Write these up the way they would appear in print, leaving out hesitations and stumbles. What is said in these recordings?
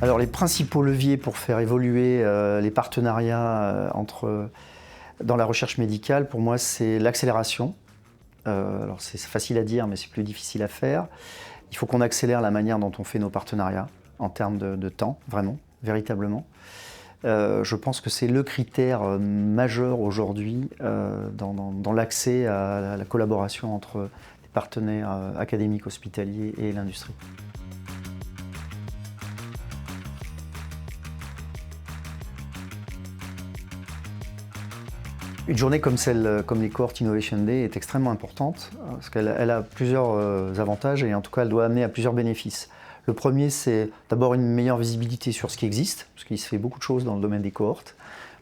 Alors les principaux leviers pour faire évoluer les partenariats dans la recherche médicale, pour moi, c'est l'accélération. Alors c'est facile à dire, mais c'est plus difficile à faire. Il faut qu'on accélère la manière dont on fait nos partenariats, en termes de temps, vraiment, véritablement. Je pense que c'est le critère majeur aujourd'hui dans l'accès à la collaboration entre les partenaires académiques, hospitaliers et l'industrie. Une journée comme comme les Cohort Innovation Day est extrêmement importante parce qu'elle a plusieurs avantages et en tout cas elle doit amener à plusieurs bénéfices. Le premier, c'est d'abord une meilleure visibilité sur ce qui existe, parce qu'il se fait beaucoup de choses dans le domaine des cohortes,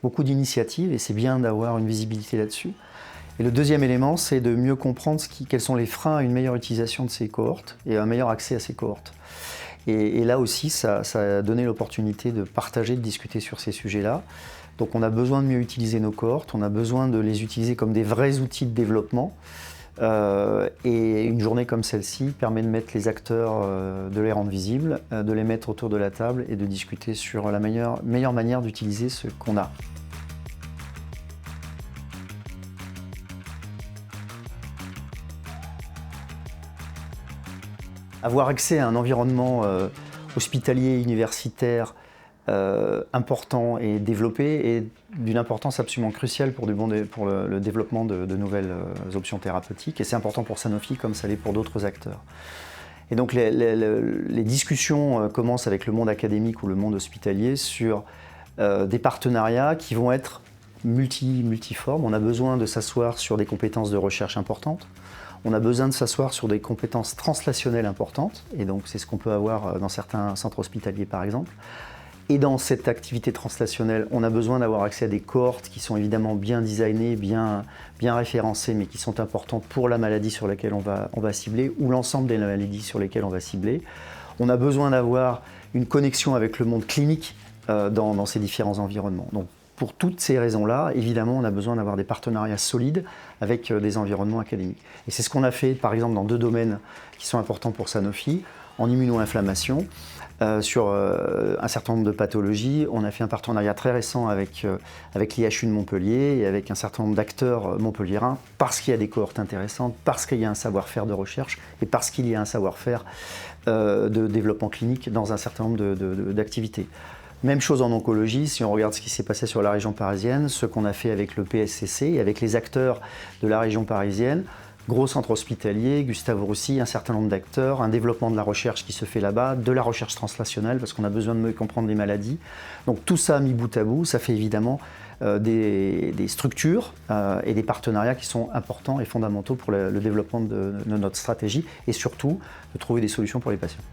beaucoup d'initiatives et c'est bien d'avoir une visibilité là-dessus. Et le deuxième élément, c'est de mieux comprendre quels sont les freins à une meilleure utilisation de ces cohortes et un meilleur accès à ces cohortes. Et là aussi, ça a donné l'opportunité de partager, de discuter sur ces sujets-là. Donc on a besoin de mieux utiliser nos cohortes, on a besoin de les utiliser comme des vrais outils de développement. Et une journée comme celle-ci permet de mettre les acteurs, de les rendre visibles, de les mettre autour de la table et de discuter sur la meilleure manière d'utiliser ce qu'on a. Avoir accès à un environnement hospitalier, universitaire, important et développé est d'une importance absolument cruciale pour le développement de nouvelles options thérapeutiques et c'est important pour Sanofi comme ça l'est pour d'autres acteurs. Et donc les discussions commencent avec le monde académique ou le monde hospitalier sur des partenariats qui vont être multiformes. On a besoin de s'asseoir sur des compétences de recherche importantes. On a besoin de s'asseoir sur des compétences translationnelles importantes, et donc c'est ce qu'on peut avoir dans certains centres hospitaliers par exemple. Et dans cette activité translationnelle, on a besoin d'avoir accès à des cohortes qui sont évidemment bien designées, bien référencées, mais qui sont importantes pour la maladie sur laquelle on va cibler, ou l'ensemble des maladies sur lesquelles on va cibler. On a besoin d'avoir une connexion avec le monde clinique dans ces différents environnements. Donc, pour toutes ces raisons-là, évidemment, on a besoin d'avoir des partenariats solides avec des environnements académiques. Et c'est ce qu'on a fait, par exemple, dans deux domaines qui sont importants pour Sanofi. En immuno-inflammation, sur un certain nombre de pathologies, on a fait un partenariat très récent avec l'IHU de Montpellier et avec un certain nombre d'acteurs montpelliérains, parce qu'il y a des cohortes intéressantes, parce qu'il y a un savoir-faire de recherche et parce qu'il y a un savoir-faire de développement clinique dans un certain nombre d'activités. Même chose en oncologie, si on regarde ce qui s'est passé sur la région parisienne, ce qu'on a fait avec le PSCC et avec les acteurs de la région parisienne, gros centre hospitalier, Gustave Roussy, un certain nombre d'acteurs, un développement de la recherche qui se fait là-bas, de la recherche translationnelle parce qu'on a besoin de mieux comprendre les maladies. Donc tout ça mis bout à bout, ça fait évidemment des structures et des partenariats qui sont importants et fondamentaux pour le développement de notre stratégie et surtout de trouver des solutions pour les patients.